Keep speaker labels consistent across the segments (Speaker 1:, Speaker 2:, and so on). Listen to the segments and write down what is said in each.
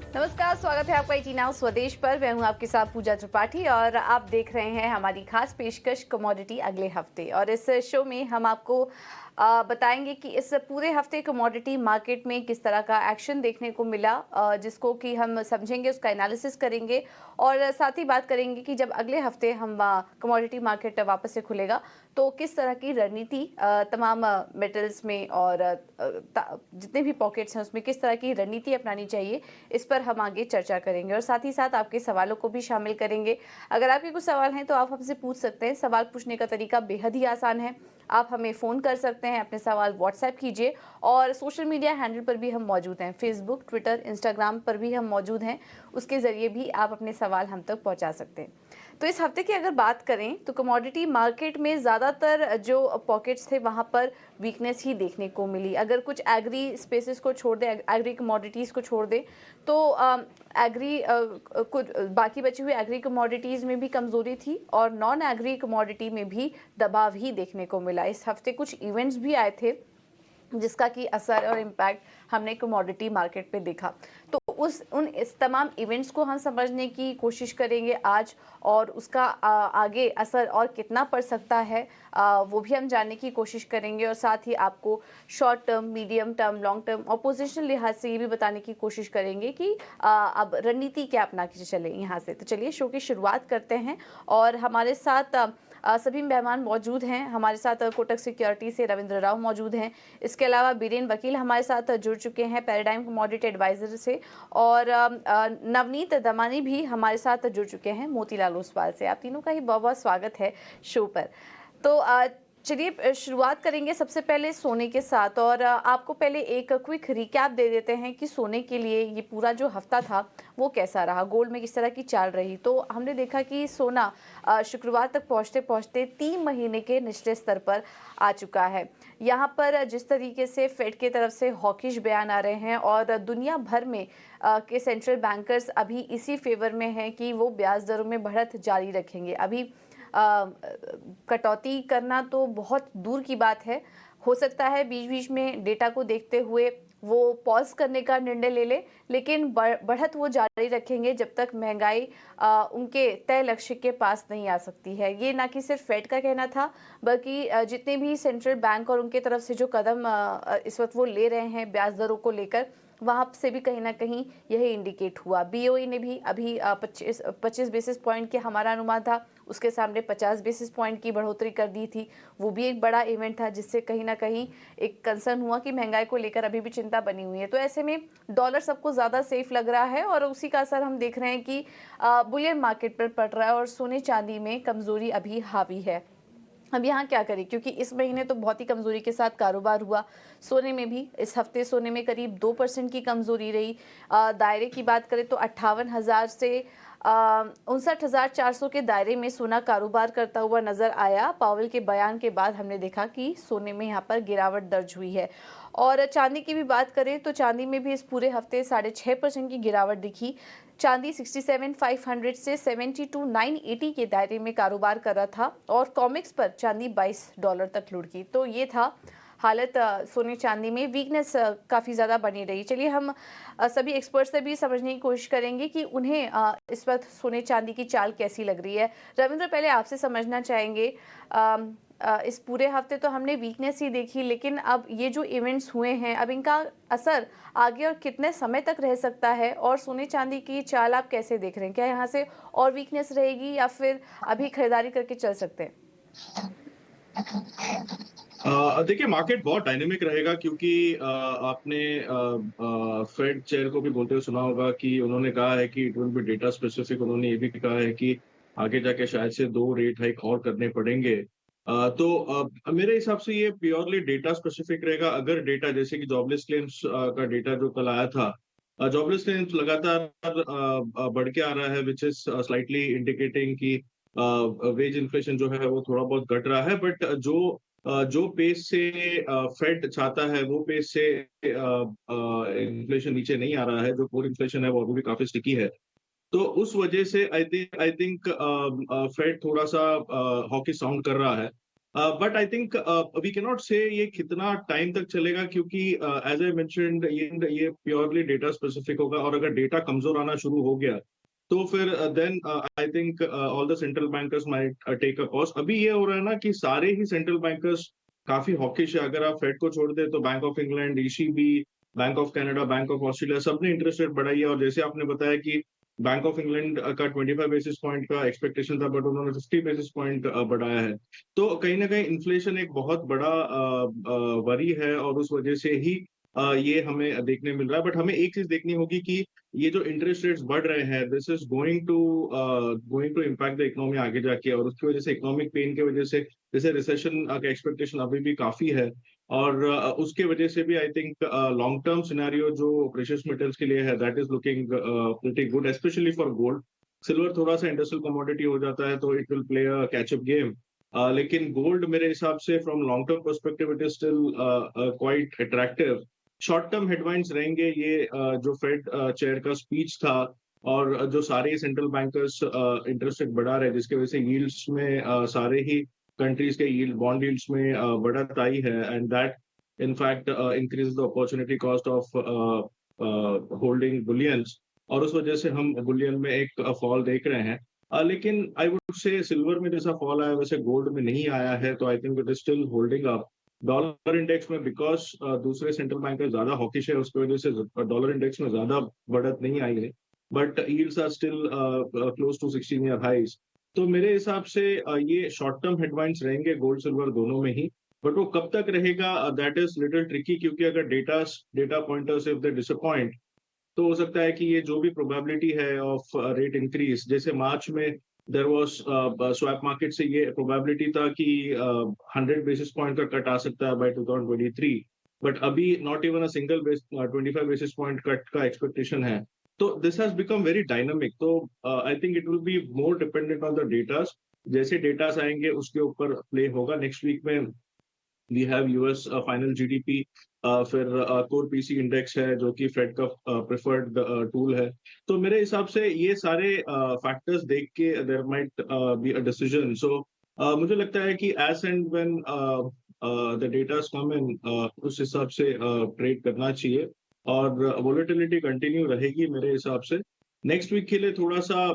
Speaker 1: नमस्कार, स्वागत है आपका ET नाउ स्वदेश पर। मैं हूं आपके साथ पूजा त्रिपाठी और आप देख रहे हैं हमारी खास पेशकश कमोडिटी अगले हफ्ते। और इस शो में हम आपको बताएंगे कि इस पूरे हफ्ते कमोडिटी मार्केट में किस तरह का एक्शन देखने को मिला, जिसको कि हम समझेंगे, उसका एनालिसिस करेंगे और साथ ही बात करेंगे कि जब अगले हफ्ते हम कमोडिटी मार्केट वापस से खुलेगा तो किस तरह की रणनीति तमाम मेटल्स में और जितने भी पॉकेट्स हैं उसमें किस तरह की रणनीति अपनानी चाहिए, इस पर हम आगे चर्चा करेंगे और साथ ही साथ आपके सवालों को भी शामिल करेंगे। अगर आपके कुछ सवाल हैं तो आप हमसे पूछ सकते हैं। सवाल पूछने का तरीका बेहद ही आसान है। आप हमें फ़ोन कर सकते हैं, अपने सवाल व्हाट्सएप कीजिए और सोशल मीडिया हैंडल पर भी हम मौजूद हैं। फेसबुक, ट्विटर, इंस्टाग्राम पर भी हम मौजूद हैं। उसके ज़रिए भी आप अपने सवाल हम तक पहुंचा सकते हैं। तो इस हफ्ते की अगर बात करें तो कमोडिटी मार्केट में ज़्यादातर जो पॉकेट्स थे वहाँ पर वीकनेस ही देखने को मिली। अगर कुछ एग्री स्पेसेस को छोड़ दें, एग्री कमोडिटीज़ को छोड़ दें तो एग्री कुछ बाकी बची हुई एग्री कमोडिटीज़ में भी कमज़ोरी थी और नॉन एग्री कमोडिटी में भी दबाव ही देखने को मिला। इस हफ्ते कुछ इवेंट्स भी आए थे जिसका कि असर और इम्पैक्ट हमने कमोडिटी मार्केट पे देखा। तो इस तमाम इवेंट्स को हम समझने की कोशिश करेंगे आज और उसका आगे असर और कितना पड़ सकता है वो भी हम जानने की कोशिश करेंगे और साथ ही आपको short term, medium term, long term और पोजिशनल लिहाज से ये भी बताने की कोशिश करेंगे कि अब रणनीति क्या अपना के चले यहाँ से। तो चलिए शो की शुरुआत करते हैं और हमारे साथ सभी मेहमान मौजूद हैं। हमारे साथ कोटक सिक्योरिटी से रविंद्र राव मौजूद हैं। इसके अलावा बीरेन वकील हमारे साथ जुड़ चुके हैं पैराडाइम कमोडिटी एडवाइजर से और नवनीत दमानी भी हमारे साथ जुड़ चुके हैं मोतीलाल ओसवाल से। आप तीनों का ही बहुत बहुत स्वागत है शो पर। तो चलिए शुरुआत करेंगे सबसे पहले सोने के साथ और आपको पहले एक क्विक रिकैप दे देते हैं कि सोने के लिए ये पूरा जो हफ्ता था वो कैसा रहा, गोल्ड में किस तरह की चाल रही। तो हमने देखा कि सोना शुक्रवार तक पहुंचते पहुंचते 3 महीने के निचले स्तर पर आ चुका है। यहाँ पर जिस तरीके से फेड की तरफ से हॉकिश बयान आ रहे हैं और दुनिया भर में के सेंट्रल बैंकर्स अभी इसी फेवर में हैं कि वो ब्याज दरों में बढ़त जारी रखेंगे। अभी कटौती करना तो बहुत दूर की बात है। हो सकता है बीच बीच में डेटा को देखते हुए वो पॉज करने का निर्णय ले ले, लेकिन बढ़त वो जारी रखेंगे जब तक महंगाई उनके तय लक्ष्य के पास नहीं आ सकती है। ये ना कि सिर्फ फेड का कहना था, बल्कि जितने भी सेंट्रल बैंक और उनके तरफ से जो कदम इस वक्त वो ले रहे हैं ब्याज दरों को लेकर, वहाँ से भी कहीं ना कहीं यही इंडिकेट हुआ। बीओई ने भी अभी 25 बेसिस पॉइंट के हमारा अनुमान था, उसके सामने 50 बेसिस पॉइंट की बढ़ोतरी कर दी थी। वो भी एक बड़ा इवेंट था जिससे कहीं ना कहीं एक कंसर्न हुआ कि महंगाई को लेकर अभी भी चिंता बनी हुई है। तो ऐसे में डॉलर सबको ज़्यादा सेफ लग रहा है और उसी का असर हम देख रहे हैं कि बुलियन मार्केट पर पड़ रहा है और सोने चांदी में कमज़ोरी अभी हावी है। अब यहाँ क्या करें, क्योंकि इस महीने तो बहुत ही कमज़ोरी के साथ कारोबार हुआ। सोने में भी इस हफ्ते सोने में करीब 2% की कमज़ोरी रही। दायरे की बात करें तो 58,000 से 59,400 के दायरे में सोना कारोबार करता हुआ नजर आया। पावेल के बयान के बाद हमने देखा कि सोने में यहाँ पर गिरावट दर्ज हुई है। और चांदी की भी बात करें तो चांदी में भी इस पूरे हफ्ते 6.5% की गिरावट दिखी। चांदी 67,500 से 72,980 के दायरे में कारोबार कर रहा था और कॉमिक्स पर चांदी $22 तक लुढ़की। तो ये था हालत सोने चांदी में। वीकनेस काफ़ी ज़्यादा बनी रही। चलिए हम सभी एक्सपर्ट्स से भी समझने की कोशिश करेंगे कि उन्हें इस वक्त सोने चांदी की चाल कैसी लग रही है। रविंद्र, पहले आपसे समझना चाहेंगे, इस पूरे हफ्ते तो हमने वीकनेस ही देखी, लेकिन अब ये जो इवेंट्स हुए हैं अब इनका असर आगे और कितने समय तक रह सकता है और सोने चांदी की चाल आप कैसे देख रहे हैं? क्या यहाँ से और वीकनेस रहेगी या फिर अभी खरीदारी करके चल सकते हैं?
Speaker 2: देखिए, मार्केट बहुत डायनेमिक रहेगा क्योंकि आपने फेड चेयर को भी बोलते हुए सुना होगा कि उन्होंने कहा है कि it will B data specific. उन्होंने ये भी कहा है कि आगे जाके शायद से 2 रेट हाइक और करने पड़ेंगे। तो मेरे हिसाब से ये प्योरली डेटा स्पेसिफिक रहेगा। अगर डेटा जैसे कि जॉबलेस क्लेम्स का डेटा जो कल आया था, जॉबलेस क्लेम्स लगातार बढ़ के आ रहा है, व्हिच इज़ स्लाइटली इंडिकेटिंग कि वेज इन्फ्लेशन जो है वो थोड़ा बहुत घट रहा है। बट जो पेस से फेड चाहता है वो पेस से इन्फ्लेशन नीचे नहीं आ रहा है। जो कोर इन्फ्लेशन है वो अभी भी काफी स्टिकी है। तो उस वजह से आई थिंक फेड थोड़ा सा हॉकी साउंड कर रहा है। But I think we can not say ये कितना टाइम तक चलेगा, क्योंकि एज आई मेंशन्ड ये प्योरली डेटा स्पेसिफिक होगा, और अगर डेटा कमजोर आना शुरू हो गया तो फिर then I think all the central bankers might take a pause. अभी ये हो रहा है ना कि सारे ही सेंट्रल बैंकर्स काफी हॉकिश है। अगर आप फेड को छोड़ दे तो bank of England, ECB, bank of Canada, bank of Australia, सबने इंटरेस्ट रेट बढ़ाई है। और जैसे आपने बताया कि बैंक ऑफ इंग्लैंड का 25 बेसिस पॉइंट का एक्सपेक्टेशन था, बट उन्होंने 50 बेसिस पॉइंट बढ़ाया है। तो कहीं ना कहीं इन्फ्लेशन एक बहुत बड़ा वरी है, और उस वजह से ही ये हमें देखने मिल रहा है। बट हमें एक चीज देखनी होगी कि ये जो इंटरेस्ट रेट्स बढ़ रहे हैं, this is going to impact the economy आगे जाके, और उसकी वजह से इकोनॉमिक पेन की वजह से जैसे रिसेशन का एक्सपेक्टेशन अभी भी काफी है। और उसके वजह से भी I think long term scenario जो प्रेशियस मेटल्स के लिए है, that is looking pretty good, especially for gold. Silver थोड़ा सा इंडस्ट्रियल कमोडिटी हो जाता है तो it will play a catchup game. लेकिन गोल्ड मेरे हिसाब से from long term perspective it is still quite attractive. Short term headwinds रहेंगे ये जो फेड चेयर का स्पीच था, और जो सारे सेंट्रल बैंकर्स इंटरेस्ट रेट बढ़ा रहे हैं, जिसकी वजह से यील्ड्स में सारे ही कंट्रीज के यील्ड, बॉन्ड यील्ड्स में बढ़त आई है, and that in fact increases the opportunity cost of holding bullions, और उस वजह से हम बुलियन में एक फॉल देख रहे हैं। लेकिन आई वुड से सिल्वर में जैसा फॉल आया वैसे गोल्ड में नहीं आया है, तो I think it is still holding up. Dollar index में बिकॉज दूसरे सेंट्रल बैंकर ज्यादा हॉकिश है, उसकी वजह से डॉलर इंडेक्स में ज्यादा बढ़त नहीं आई है, but yields are still close to 16 year highs. तो मेरे हिसाब से ये शॉर्ट टर्म हेडवाइंस रहेंगे गोल्ड सिल्वर दोनों में ही। बट वो कब तक रहेगा, दैट इज लिटिल ट्रिकी, क्योंकि अगर data pointers if they disappoint, तो हो सकता है कि ये जो भी प्रोबेबिलिटी है ऑफ रेट इंक्रीज, जैसे मार्च में देर वॉज स्वैप मार्केट से ये प्रोबेबिलिटी था कि 100 बेसिस पॉइंट का कट आ सकता है बाय 2023, बट अभी not even a single 25 basis point cut का एक्सपेक्टेशन है। तो this has become very dynamic. तो I think it will be more dependent on the datas. जैसे डेटास आएंगे उसके ऊपर प्ले होगा। नेक्स्ट वीक में we have US final GDP, फिर कोर पीसी इंडेक्स है जो कि फेड का प्रेफर्ड टूल है। तो मेरे हिसाब से ये सारे फैक्टर्स देख के there might be a decision. So मुझे लगता है कि as and when the datas come in, उस हिसाब से ट्रेड करना चाहिए, और वोलेटिलिटी कंटिन्यू रहेगी मेरे हिसाब से। नेक्स्ट वीक के लिए थोड़ा सा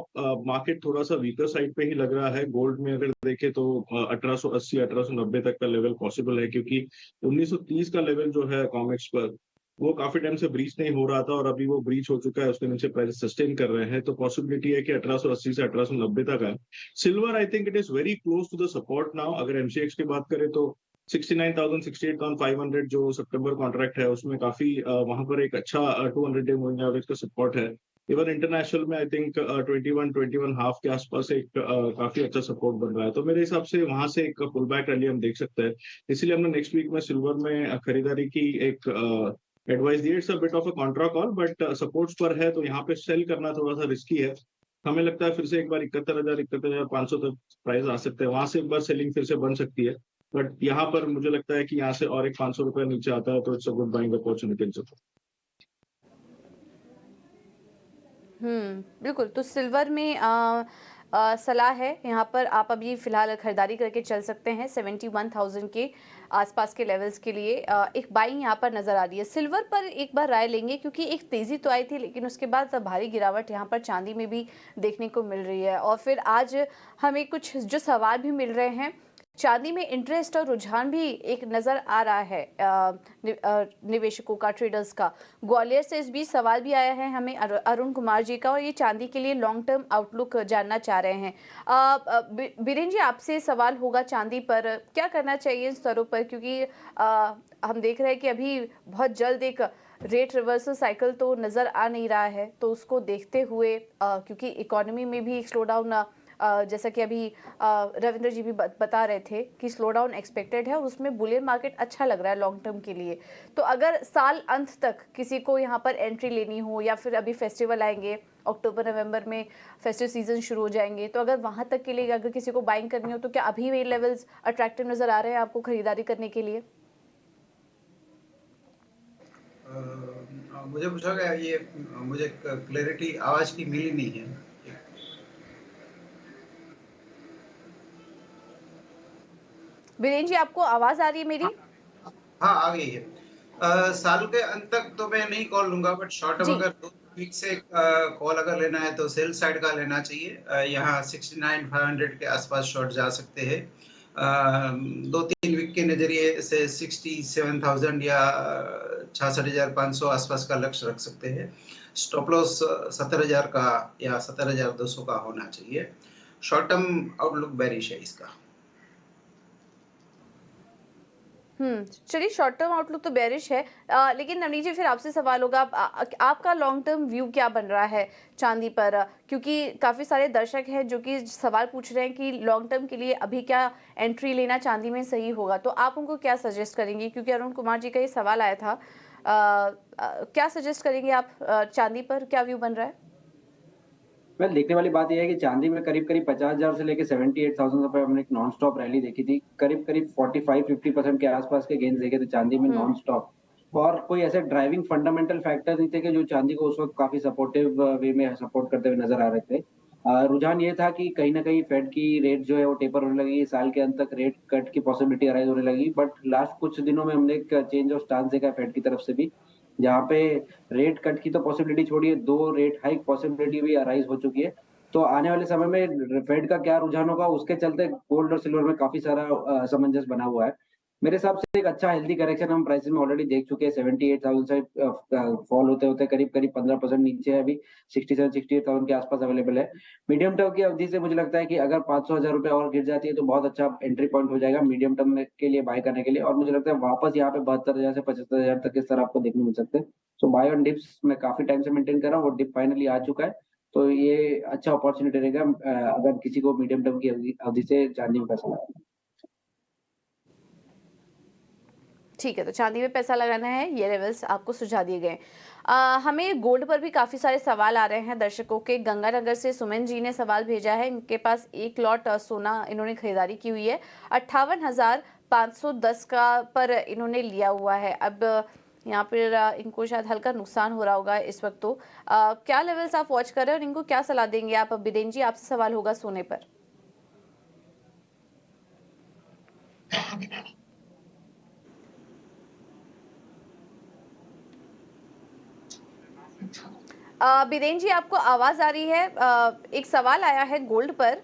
Speaker 2: मार्केट थोड़ा सा वीकर साइड पे ही लग रहा है। गोल्ड में अगर देखें तो 1880 1890 तक का लेवल पॉसिबल है, क्योंकि 1930 का लेवल जो है कॉमेक्स पर, वो काफी टाइम से ब्रीच नहीं हो रहा था, और अभी वो ब्रीच हो चुका है, उसके नीचे प्राइस सस्टेन कर रहे हैं। तो पॉसिबिलिटी है कि 1880 से 1890 तक है। Silver I think it is very close to the support now. अगर एमसीएक्स की बात करें तो 69,000 68,500 जो सितंबर कॉन्ट्रैक्ट है उसमें काफी वहां पर एक अच्छा 200 डे मूविंग एवरेज का सपोर्ट है। इवन इंटरनेशनल में आई थिंक 21 हाफ के आसपास एक काफी अच्छा सपोर्ट बन रहा है। तो मेरे हिसाब से वहां से एक पुल बैक रैली हम देख सकते हैं। इसलिए हमने नेक्स्ट वीक में सिल्वर में खरीदारी की एक advice the. It's a bit of a Contra call, but supports पर है तो यहाँ पे सेल करना थोड़ा सा रिस्की है। हमें लगता है फिर से एक बार 71,500 तक प्राइस आ सकते हैं, वहां से एक बार सेलिंग फिर से बन सकती है। बट यहाँ पर मुझे लगता है कि यहाँ से और एक 500 रुपए नीचे आता है तो it's a good buying opportunity.
Speaker 1: बिल्कुल। तो सिल्वर में सलाह है यहाँ पर आप अभी फ़िलहाल खरीदारी करके चल सकते हैं 71,000 के आसपास के लेवल्स के लिए। एक बाइंग यहाँ पर नज़र आ रही है। सिल्वर पर एक बार राय लेंगे, क्योंकि एक तेज़ी तो आई थी लेकिन उसके बाद भारी गिरावट यहाँ पर चांदी में भी देखने को मिल रही है। और फिर आज हमें कुछ जो सवाल भी मिल रहे हैं, चांदी में इंटरेस्ट और रुझान भी एक नज़र आ रहा है निवेशकों का, ट्रेडर्स का। ग्वालियर से इस बीच सवाल भी आया है हमें अरुण कुमार जी का, और ये चांदी के लिए लॉन्ग टर्म आउटलुक जानना चाह रहे हैं। बीरेन जी, आपसे सवाल होगा चांदी पर, क्या करना चाहिए इन स्तरों पर, क्योंकि हम देख रहे हैं कि अभी बहुत जल्द एक रेट रिवर्सल साइकिल तो नज़र आ नहीं रहा है। तो उसको देखते हुए क्योंकि इकोनॉमी में भी एक स्लो डाउन, जैसा कि अभी रविंद्र जी भी बता रहे थे कि स्लो डाउन एक्सपेक्टेड है, और उसमें बुलियन मार्केट अच्छा लग रहा है लॉन्ग टर्म के लिए। तो अगर साल अंत तक किसी को यहाँ पर एंट्री लेनी हो, या फिर अभी फेस्टिवल आएंगे अक्टूबर नवंबर में, फेस्टिव सीजन शुरू हो जाएंगे, तो अगर वहाँ तक के लिए अगर किसी को बाइंग करनी हो, तो क्या अभी वे लेवल्स अट्रैक्टिव नज़र आ रहे हैं आपको खरीदारी करने के लिए?
Speaker 3: मुझे पूछा गया ये, मुझे क्लैरिटी आवाज की मिली नहीं है।
Speaker 1: वीरेन जी, आपको आवाज आ रही है मेरी?
Speaker 3: हाँ, आ गई है। साल के अंत तक तो मैं नहीं कॉल लूंगा, बट शॉर्ट टर्म
Speaker 1: जी।
Speaker 3: अगर 2 वीक से कॉल अगर लेना है तो सेल साइड का लेना चाहिए। यहाँ 69,500 के आसपास शॉर्ट जा सकते हैं। 2-3 वीक के नजरिए से 67,000 या 66,500 आसपास का लक्ष्य रख सकते हैं। स्टॉप लॉस 70,000 का या 70,200 का होना चाहिए। शॉर्ट टर्म आउटलुक बेरिश है इसका।
Speaker 1: चलिए, शॉर्ट टर्म आउटलुक तो बेरिश है। लेकिन नवनीत जी, फिर आपसे सवाल होगा, आपका लॉन्ग टर्म व्यू क्या बन रहा है चांदी पर? क्योंकि काफ़ी सारे दर्शक हैं जो कि सवाल पूछ रहे हैं कि लॉन्ग टर्म के लिए अभी क्या एंट्री लेना चांदी में सही होगा, तो आप उनको क्या सजेस्ट करेंगे? क्योंकि अरुण कुमार जी का ये सवाल आया था। क्या सजेस्ट करेंगे आप? चांदी पर क्या व्यू बन रहा है?
Speaker 4: वेल, देखने वाली बात यह है कि चांदी में करीब-करीब 50,000 से लेके 78,000 रुपए हमने एक नॉन स्टॉप रैली देखी थी। करीब-करीब 45-50% के आसपास के गेन्स देखे थे चांदी में
Speaker 1: हुँ।
Speaker 4: Non stop. और कोई ऐसे ड्राइविंग फंडामेंटल फैक्टर नहीं थे कि जो चांदी को उस वक़्त काफ़ी सपोर्टिव वे में सपोर्ट करते हुए नज़र आ रहे थे। रुझान ये था कि कहीं न कहीं फेड की रेट जो है वो टेपर होने लगी, साल के अंत तक रेट कट की पॉसिबिलिटी अराइज़ होने लगी। बट लास्ट कुछ दिनों में हमने एक चेंज ऑफ स्टांस देखा है फेड की तरफ से भी, जहाँ पे रेट कट की तो पॉसिबिलिटी छोड़िए, 2 रेट हाइक पॉसिबिलिटी भी अराइज़ हो चुकी है। तो आने वाले समय में फेड का क्या रुझान होगा, उसके चलते गोल्ड और सिल्वर में काफ़ी सारा असमंजस बना हुआ है। मेरे हिसाब से एक अच्छा हेल्दी करेक्शन हम प्राइसेज़ में ऑलरेडी देख चुके हैं। 78,000 से फॉल होते-होते करीब-करीब 15% नीचे है अभी, 67-68,000 के आसपास अवेलेबल है। मीडियम टर्म की अवधि से मुझे लगता है कि अगर 500,000 रुपए और गिर जाती है, तो बहुत अच्छा एंट्री पॉइंट हो जाएगा मीडियम टर्म में के लिए बाय करने के लिए, और मुझे लगता है वापस यहाँ पे 72,000 से 75,000 तक के स्तर आपको देखने मिल सकते हैं। सो बाय ऑन डिप्स मैं काफ़ी टाइम से मेंटेन कर रहा हूँ, वो डिप फाइनली आ चुका है। तो ये अच्छा अपॉर्च्युनिटी रहेगा अगर किसी को मीडियम टर्म की अवधि अवधि से चांदी में पैसा लगाना है।
Speaker 1: ठीक है, तो चांदी में पैसा लगाना है, ये लेवल्स आपको सुझा दिए गए। हमें गोल्ड पर भी काफ़ी सारे सवाल आ रहे हैं दर्शकों के। गंगानगर से सुमन जी ने सवाल भेजा है। इनके पास एक लॉट सोना इन्होंने खरीदारी की हुई है, 58,510 का पर इन्होंने लिया हुआ है। अब यहाँ पर इनको शायद हल्का नुकसान हो रहा होगा इस वक्त। तो क्या लेवल्स आप वॉच कर रहे हैं और इनको क्या सलाह देंगे आप? बिरेन जी, आपसे सवाल होगा सोने पर। बिरेन जी, आपको आवाज आ रही है? एक सवाल आया है गोल्ड पर।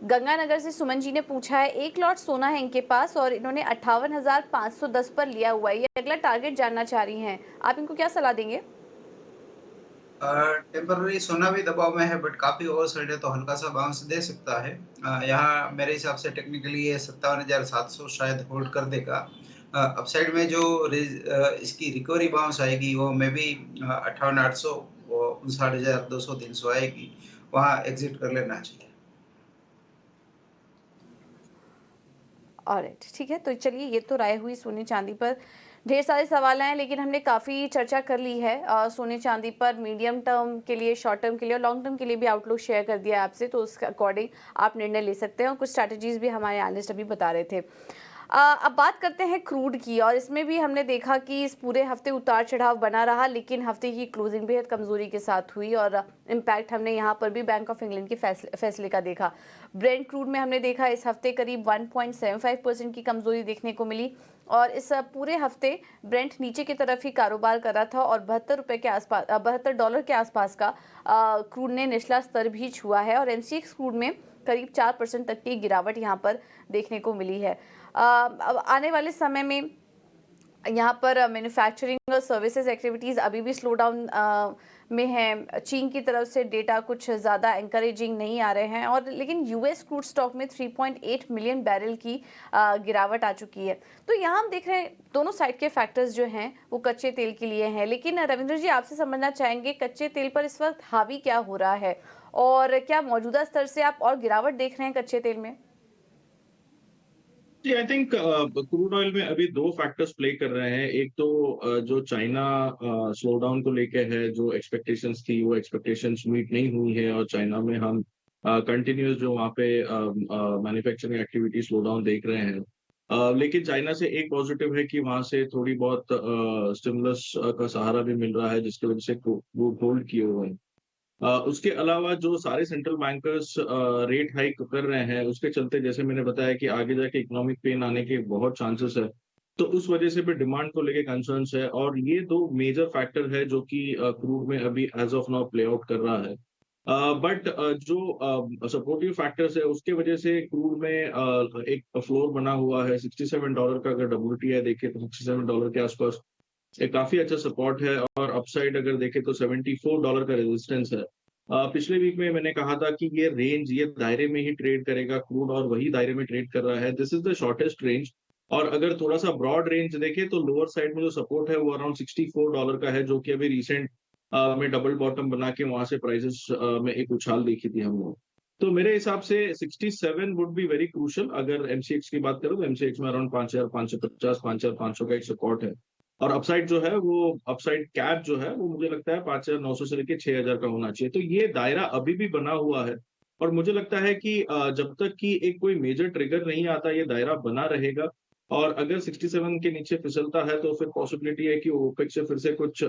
Speaker 1: गंगानगर से सुमन जी ने पूछा है, एक लॉट सोना है इनके पास और इन्होंने 58,510 पर लिया हुआ है। ये अगला टारगेट जानना चाह रही हैं, आप इनको क्या सलाह देंगे?
Speaker 3: टेम्पररी सोना भी दबाव में है, बट काफी ओवरसोल्ड है, तो हल्का सा बाउंस दे सकता है। यहाँ मेरे हिसाब से टेक्निकली ये 57,700 शायद होल्ड कर देगा। अपसाइड में जो इसकी रिकवरी बाउंस आएगी वो मे बी 58,800, 59,200, 300 आएगी, वहाँ एग्जिट कर लेना चाहिए।
Speaker 1: ऑलराइट, ठीक है। तो चलिए, ये तो राय हुई सोने चांदी पर। ढेर सारे सवाल हैं, लेकिन हमने काफ़ी चर्चा कर ली है सोने चांदी पर। मीडियम टर्म के लिए, शॉर्ट टर्म के लिए और लॉन्ग टर्म के लिए भी आउटलुक शेयर कर दिया आपसे, तो उसके अकॉर्डिंग आप निर्णय ले सकते हैं। और कुछ स्ट्रैटेजीज भी हमारे एनालिस्ट अभी बता रहे थे। अब बात करते हैं क्रूड की, और इसमें भी हमने देखा कि इस पूरे हफ्ते उतार चढ़ाव बना रहा, लेकिन हफ्ते की क्लोजिंग बेहद कमजोरी के साथ हुई। और इम्पैक्ट हमने यहाँ पर भी बैंक ऑफ इंग्लैंड के फैसले का देखा। ब्रेंट क्रूड में हमने देखा इस हफ्ते करीब 1.75% की कमजोरी देखने को मिली, और इस पूरे हफ्ते ब्रेंट नीचे की तरफ ही कारोबार कर रहा था और $72 के आसपास, $72 के आसपास का क्रूड ने निचला स्तर भी छुआ है। और एमसीएक्स क्रूड में करीब 4% तक की गिरावट यहाँ पर देखने को मिली है। अब आने वाले समय में यहाँ पर मैन्युफैक्चरिंग और सर्विसेज एक्टिविटीज़ अभी भी स्लो डाउन में है। चीन की तरफ से डेटा कुछ ज़्यादा एंकरेजिंग नहीं आ रहे हैं, और लेकिन यूएस क्रूड स्टॉक में 3.8 मिलियन बैरल की गिरावट आ चुकी है। तो यहाँ हम देख रहे हैं दोनों साइड के फैक्टर्स जो हैं वो कच्चे तेल के लिए हैं। लेकिन रविंद्र जी, आपसे समझना चाहेंगे कच्चे तेल पर इस वक्त हावी क्या हो रहा है, और क्या मौजूदा स्तर से आप और गिरावट देख रहे हैं कच्चे तेल में?
Speaker 2: जी, आई थिंक क्रूड ऑयल में अभी दो फैक्टर्स प्ले कर रहे हैं। एक तो जो चाइना स्लो डाउन को लेके है, जो एक्सपेक्टेशंस थी वो एक्सपेक्टेशंस मीट नहीं हुई है, और चाइना में हम कंटिन्यूस जो वहाँ पे मैन्युफैक्चरिंग एक्टिविटी स्लो डाउन देख रहे हैं। लेकिन चाइना से एक पॉजिटिव है कि वहाँ से थोड़ी बहुत स्टिमुलस का सहारा भी मिल रहा है, जिसकी वजह से क्रूड होल्ड किए हुए हैं। उसके अलावा जो सारे सेंट्रल बैंकर्स रेट हाइक कर रहे हैं, उसके चलते जैसे मैंने बताया कि आगे जाके इकोनॉमिक पेन आने के बहुत चांसेस है। तो उस वजह से भी डिमांड को लेके कंसर्न्स है और ये 2 मेजर फैक्टर है जो कि क्रूड में अभी as of now play out कर रहा है। बट जो सपोर्टिव फैक्टर्स है उसके वजह से क्रूड में एक फ्लोर बना हुआ है $67 का। अगर डब्ल्यूटीआई देखें तो $67 के आसपास एक काफी अच्छा सपोर्ट है और अपसाइड अगर देखें तो $74 का रेजिस्टेंस है। पिछले वीक में मैंने कहा था कि ये रेंज, ये दायरे में ही ट्रेड करेगा क्रूड और वही दायरे में ट्रेड कर रहा है। This is the shortest range. और अगर थोड़ा सा ब्रॉड रेंज देखें तो लोअर साइड में जो सपोर्ट है वो अराउंड $64 का है, जो कि अभी रिसेंट में डबल बॉटम बना के वहां से प्राइसेस में एक उछाल देखी थी हम लोग। तो मेरे हिसाब से 67 वुड बी वेरी क्रूशियल। अगर एमसीएक्स की बात करो तो एमसीएक्स में अराउंड 5550, 5500 का एक सपोर्ट है। और अपसाइड जो है वो अपसाइड कैप जो है वो मुझे लगता है 5900 से लेके 6000 का होना चाहिए। तो ये दायरा अभी भी बना हुआ है और मुझे लगता है कि जब तक कि एक कोई मेजर ट्रिगर नहीं आता ये दायरा बना रहेगा। और अगर 67 के नीचे फिसलता है तो फिर पॉसिबिलिटी है कि ओपेक से फिर से कुछ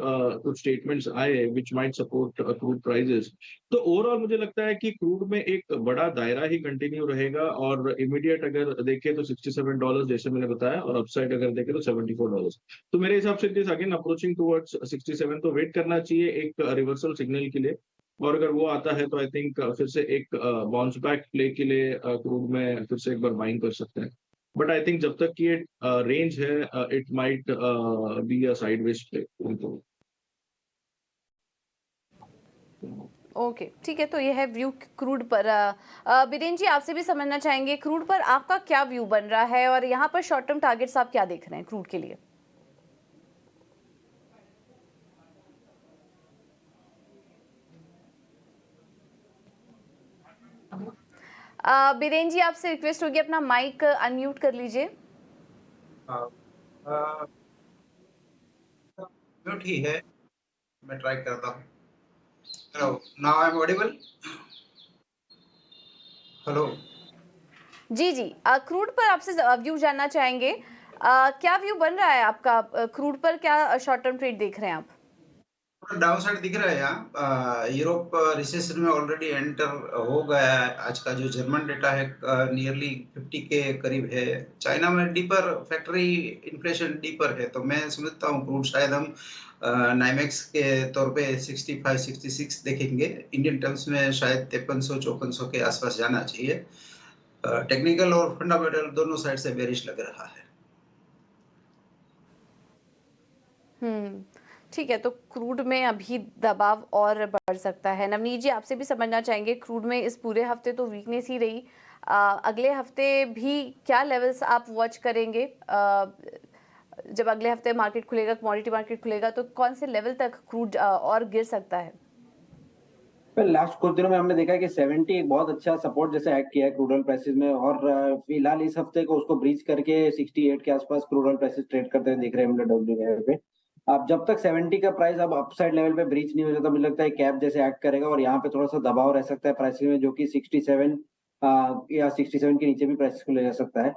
Speaker 2: स्टेटमेंट्स आए which might support crude prices. तो ओवरऑल मुझे लगता है कि क्रूड में एक बड़ा दायरा ही कंटिन्यू रहेगा और इमीडिएट अगर देखें तो $67 जैसे मैंने बताया और अपसाइड अगर देखें तो $74। तो मेरे हिसाब से दिस अगेन अप्रोचिंग टुवर्ड्स 67, तो वेट करना चाहिए एक रिवर्सल सिग्नल के लिए। और अगर वो आता है तो आई थिंक फिर से एक बाउंस बैक प्ले के लिए क्रूड में फिर से एक बार बाइंग कर सकते हैं। बट आई थिंक जब तक कि ये रेंज है it might be a sideways play.
Speaker 1: Okay, ठीक है। तो ये है व्यू क्रूड पर। बीरेन जी, आपसे भी समझना चाहेंगे क्रूड पर आपका क्या व्यू बन रहा है और यहाँ पर शॉर्ट टर्म टारगेट्स आप क्या देख रहे हैं क्रूड के लिए? बीरेन जी, आपसे रिक्वेस्ट होगी अपना माइक अनम्यूट कर लीजिए।
Speaker 3: म्यूट ही है, मैं ट्राई करता हूँ। Hello, now I am audible. Hello
Speaker 1: जी जी, क्रूड पर आपसे व्यू जानना चाहेंगे। क्या व्यू बन रहा है आपका क्रूड पर? क्या शॉर्ट टर्म ट्रेड देख रहे हैं आप?
Speaker 3: डाउन साइड दिख रहा है यहाँ। यूरोप रिसेशन में ऑलरेडी एंटर हो गया है। आज का जो जर्मन डेटा है नियरली 50 के करीब है। चाइना में डीपर फैक्ट्री इन्फ्लेशन डीपर है, तो मैं समझता हूँ क्रूड शायद हम नाइमेक्स के तौर पे 65 66 देखेंगे। इंडियन टर्म्स में शायद 5300 5400 के आसपास जाना चाहिए। टेक्निकल और फंडामेंटल दोनों साइड से बेरिश लग रहा है।
Speaker 1: ठीक है। तो क्रूड में अभी दबाव और बढ़ सकता है। नवनीत जी, आपसे भी समझना चाहेंगे क्रूड में इस पूरे हफ्ते तो वीकनेस ही रही, अगले हफ्ते भी क्या लेवल्स आप वॉच करेंगे? जब अगले हफ्ते मार्केट खुलेगा, कमोडिटी मार्केट खुलेगा, तो कौन से लेवल तक क्रूड और गिर सकता है?
Speaker 4: लास्ट कुछ दिनों में हमने देखा है कि 70 एक बहुत अच्छा सपोर्ट जैसे एक्ट किया है क्रूड ऑयल प्राइसेस में, और फिलहाल इस हफ्ते को उसको ब्रीच करके 68 के आसपास क्रूड ऑयल प्राइसेस ट्रेड करते हुए दिख रहे हैं हम लोग WTI पे। अब जब तक 70 का प्राइस अब अपसाइड लेवल पे ब्रीच नहीं हो जाता, मुझे लगता है कैप जैसे एक्ट करेगा और यहाँ पे थोड़ा सा दबाव रह सकता है प्राइसिंग में, जो कि 67 या 67 के नीचे भी प्राइसेस को ले जा सकता है।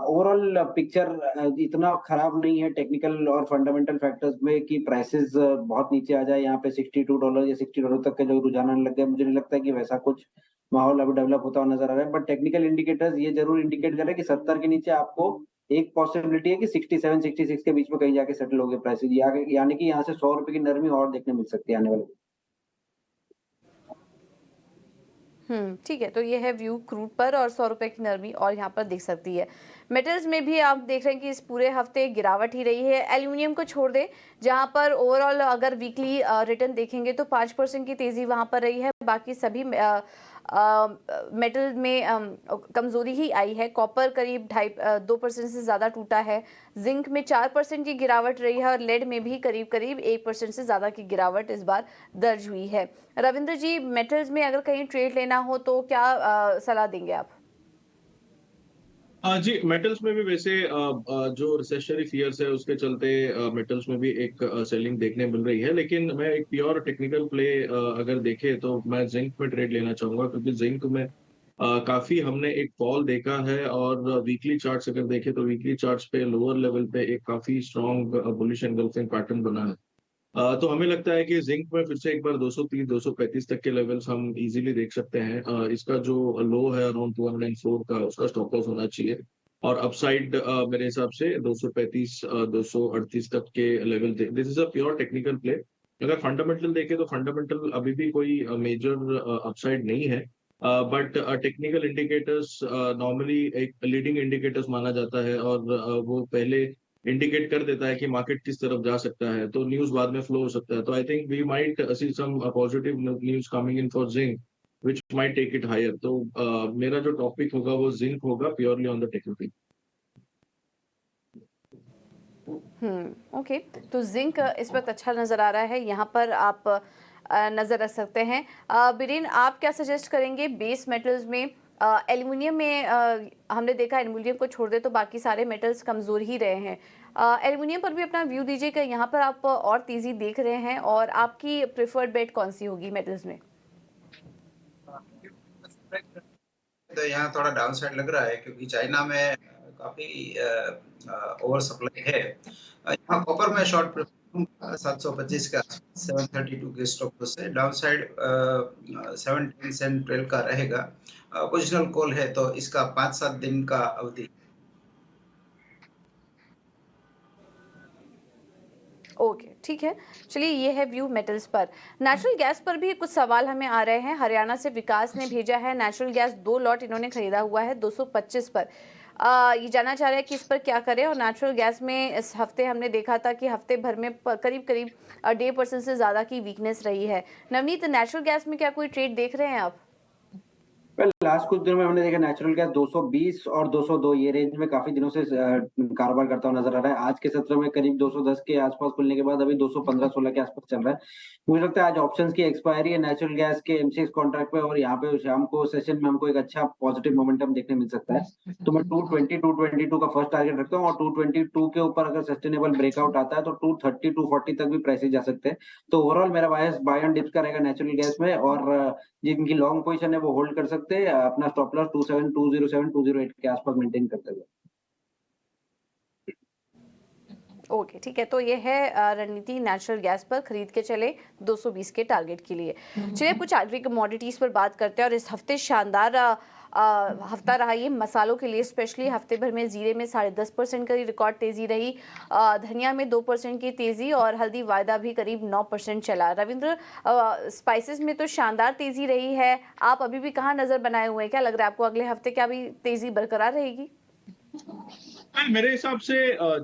Speaker 4: ओवरऑल पिक्चर इतना खराब नहीं है टेक्निकल और फंडामेंटल फैक्टर्स में कि प्राइसेस बहुत नीचे आ जाए। यहाँ पे $62 या $60 तक के जो रुझान आने लग गए, मुझे नहीं लगता है कि वैसा कुछ माहौल अभी डेवलप होता हुआ नजर आ रहा है। बट टेक्निकल इंडिकेटर्स ये जरूर इंडिकेट कर रहे हैं कि 70 के नीचे आपको एक पॉसिबिलिटी है कि 67 66 के बीच में कहीं जाके सेटल हो गए प्राइसेस, यानी कि यहाँ से ₹100 की नरमी और देखने मिल सकती है आने वाले।
Speaker 1: ठीक है। तो ये है व्यू क्रूड पर और ₹100 की नरमी और यहाँ पर दिख सकती है। मेटल्स में भी आप देख रहे हैं कि इस पूरे हफ्ते गिरावट ही रही है। एल्यूमिनियम को छोड़ दें, जहाँ पर ओवरऑल अगर वीकली रिटर्न देखेंगे तो 5% की तेजी वहाँ पर रही है। बाकी सभी मेटल में कमजोरी ही आई है। कॉपर करीब 2% से ज़्यादा टूटा है। जिंक में 4% की गिरावट रही है और लेड में भी करीब करीब 1% से ज़्यादा की गिरावट इस बार दर्ज हुई है। रविंद्र जी, मेटल्स में अगर कहीं ट्रेड लेना हो तो क्या सलाह देंगे आप?
Speaker 2: जी, मेटल्स में भी वैसे जो रिसेशनरी फियर्स है उसके चलते मेटल्स में भी एक सेलिंग देखने मिल रही है। लेकिन मैं एक प्योर टेक्निकल प्ले अगर देखें तो मैं जिंक में ट्रेड लेना चाहूंगा, क्योंकि जिंक में काफी हमने एक फॉल देखा है और वीकली चार्ट्स अगर देखें तो वीकली चार्ट्स पे लोअर लेवल पे एक काफी स्ट्रॉन्ग बुलिश एंगल्फिंग पैटर्न बना है। तो हमें लगता है कि जिंक में फिर से एक बार 230 235 तक के लेवल्स हम इजीली देख सकते हैं। इसका जो लो है अराउंड 204 का, उसका स्टॉप लॉस होना चाहिए। और अपसाइड मेरे हिसाब से 235 238 तक के level, this is a pure technical play. अगर फंडामेंटल देखें तो फंडामेंटल अभी भी कोई मेजर अपसाइड नहीं है, बट टेक्निकल इंडिकेटर्स नॉर्मली एक लीडिंग इंडिकेटर्स माना जाता है, और वो पहले इंडिकेट कर देता है कि मार्केट किस तरफ जा सकता है, तो न्यूज बाद में फ्लो हो सकता है। तो I think we might see some positive news coming in for zinc which might take it higher. तो मेरा जो टॉपिक होगा वो जिंक होगा, purely on the technical.
Speaker 1: Okay. तो जिंक इस वक्त अच्छा नज़र आ रहा है, यहाँ पर आप नज़र रख सकते हैं। बिरेन, आप क्या सजेस्ट करेंगे बेस मेटल्स में? एल्युमिनियम में हमने देखा एल्युमिनियम को छोड़ दे तो बाकी सारे मेटल्स कमज़ोर ही रहे हैं। एल्युमिनियम पर भी अपना व्यू दीजिएगा, यहाँ पर आप और तेज़ी देख रहे हैं, और आपकी प्रेफर्ड बेट कौन सी होगी मेटल्स में?
Speaker 3: तो यहाँ थोड़ा डाउन साइड लग रहा है क्योंकि चाइना में काफी ओवर सप्लाई है। यहाँ कॉपर में शॉर्ट प्रेफर 725 के आसपास 732 के स्टॉप लॉस से डाउन साइड 710 से 12 का रहेगा। पोजिशनल कॉल है तो इसका 5-7 दिन का अवधि।
Speaker 1: ओके, ठीक है। चलिए, ये है व्यू मेटल्स पर। नेचुरल गैस पर भी कुछ सवाल हमें आ रहे हैं। हरियाणा से विकास ने भेजा है, नेचुरल गैस 2 लॉट इन्होंने खरीदा हुआ है 225 पर। ये जानना चाह रहे हैं कि इस पर क्या करें। और नेचुरल गैस में इस हफ्ते हमने देखा था कि हफ्ते भर में करीब करीब 1.5% से ज़्यादा की वीकनेस रही है। नवनीत, नेचुरल गैस में क्या कोई ट्रेड देख रहे हैं आप?
Speaker 4: वेल, लास्ट कुछ दिनों में हमने देखा नेचुरल गैस 220 और 202 ये रेंज में काफी दिनों से कारोबार करता हुआ नजर आ रहा है। आज के सत्र में करीब 210 के आसपास खुलने के बाद अभी 215-16 के आसपास चल रहा है। मुझे लगता है आज ऑप्शंस की एक्सपायरी है नेचुरल गैस के एमसीएक्स कॉन्ट्रैक्ट पे, और यहाँ पे शाम को सेशन में हमको एक अच्छा पॉजिटिव मोमेंटम देखने मिल सकता है। तो मैं 220 222 का फर्स्ट टारगेट रखता हूँ, और 222 के ऊपर अगर सस्टेनेबल ब्रेकआउट आता है तो 230 240 तक भी प्राइसेस जा सकते हैं। तो ओवरऑल मेरा बायस बाय एंड डिप का रहेगा नेचुरल गैस में, और जिनकी लॉन्ग पोजीशन है वो होल्ड कर सकते हैं अपना स्टॉप लॉस 27207 208 के आसपास मेंटेन करते हुए।
Speaker 1: ओके, ठीक है। तो ये है रणनीति नेचुरल गैस पर, खरीद के चले 220 के टारगेट के लिए। चलिए, कुछ एग्री कमोडिटीज पर बात करते हैं। और इस हफ्ते शानदार हफ्ता रहा ये मसालों के लिए। स्पेशली हफ्ते भर में जीरे में 10.5% का रिकॉर्ड तेजी रही, धनिया में 2% की तेजी, और हल्दी वायदा भी करीब 9% चला। रविंद्र, स्पाइसेस में तो शानदार तेजी रही है। आप अभी भी कहाँ नजर बनाए हुए हैं? क्या लग रहा है आपको, अगले हफ्ते क्या भी तेजी बरकरार रहेगी?
Speaker 2: मेरे हिसाब से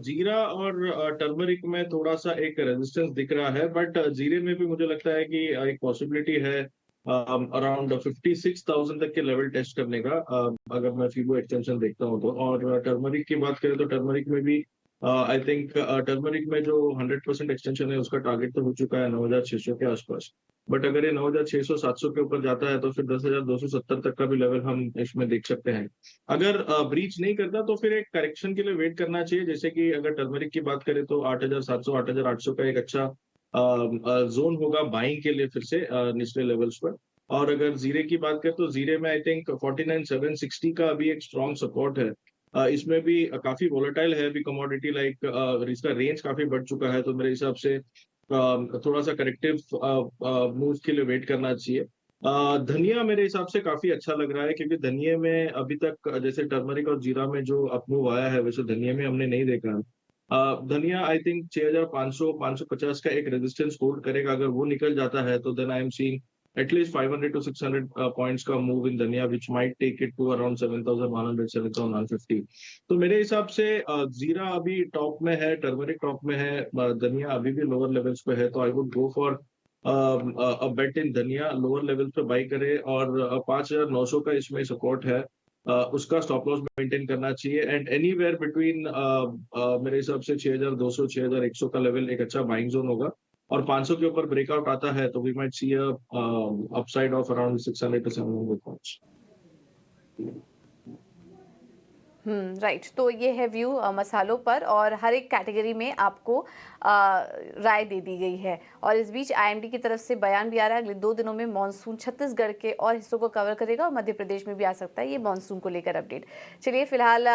Speaker 2: जीरा और टर्मरिक में थोड़ा सा एक रेजिस्टेंस दिख रहा है, बट जीरे में भी मुझे लगता है कि एक पॉसिबिलिटी है अराउंड 56,000 तक के लेवल टेस्ट करने का, अगर मैं फीबो एक्सटेंशन देखता हूँ तो। और टर्मरिक की बात करें तो टर्मरिक में भी आई थिंक टर्मरिक में जो 100% एक्सटेंशन है उसका टारगेट तो हो चुका है 9,600 के आसपास। बट अगर ये 9,600 700 के ऊपर जाता है तो फिर 10,270 तक का भी लेवल हम इसमें देख सकते हैं। अगर ब्रीच नहीं करता तो फिर एक करेक्शन के लिए वेट करना चाहिए। जैसे कि अगर टर्मरिक की बात करें तो 8,700 8,800 का एक अच्छा जोन होगा बाइंग के लिए फिर से निचले लेवल्स पर। और अगर जीरे की बात करें तो जीरे में आई थिंक 49,760 का अभी एक स्ट्रॉन्ग सपोर्ट है। इसमें भी काफी वोलेटाइल है अभी कमोडिटी, लाइक इसका रेंज काफी बढ़ चुका है, तो मेरे हिसाब से थोड़ा सा करेक्टिव मूव के लिए वेट करना चाहिए। धनिया मेरे हिसाब से काफी अच्छा लग रहा है, क्योंकि धनिया में अभी तक जैसे टर्मरिक और जीरा में जो अपमूव आया है वैसे धनिया में हमने नहीं देखा। धनिया आई थिंक 6,500 550 का एक रेजिस्टेंस होल्ड करेगा। अगर वो निकल जाता है तो then I am seeing at least 500 to 600 points का move in dhaniya, which might take it to around 7,100 7,150। तो मेरे हिसाब से जीरा अभी टॉप में है, टर्मरिक टॉप में है, धनिया अभी भी लोअर लेवल्स पे है। तो आई वुड गो फॉर बेट इन धनिया, लोअर लेवल पे बाई करे। और 5,900 का इसमें सपोर्ट है, उसका स्टॉप लॉस मेंटेन करना चाहिए। एंड एनीवेयर बिटवीन मेरे हिसाब से 6,200 6,100 का लेवल एक अच्छा बाइंग जोन होगा। और 500 के ऊपर ब्रेकआउट आता है तो we might see a upside of around 600 to 700 points.
Speaker 1: Right. तो ये है व्यू मसालों पर, और हर एक कैटेगरी में आपको राय दे दी गई है। और इस बीच आईएमडी की तरफ से बयान भी आ रहा है, अगले 2 दिनों में मानसून छत्तीसगढ़ के और हिस्सों को कवर करेगा और मध्य प्रदेश में भी आ सकता है ये मानसून को लेकर अपडेट। चलिए फिलहाल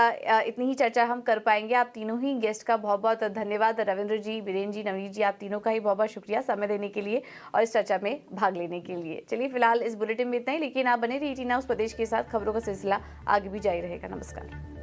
Speaker 1: इतनी ही चर्चा हम कर पाएंगे। आप तीनों ही गेस्ट का बहुत बहुत धन्यवाद। रविंद्र जी, बीरेन जी, नवनीत जी, आप तीनों का ही बहुत बहुत शुक्रिया समय देने के लिए और इस चर्चा में भाग लेने के लिए। चलिए फिलहाल इस बुलेटिन में इतना ही, लेकिन आप बने रहिए ET नाउ स्वदेश के साथ। खबरों का सिलसिला आगे भी जारी रहेगा। नमस्कार।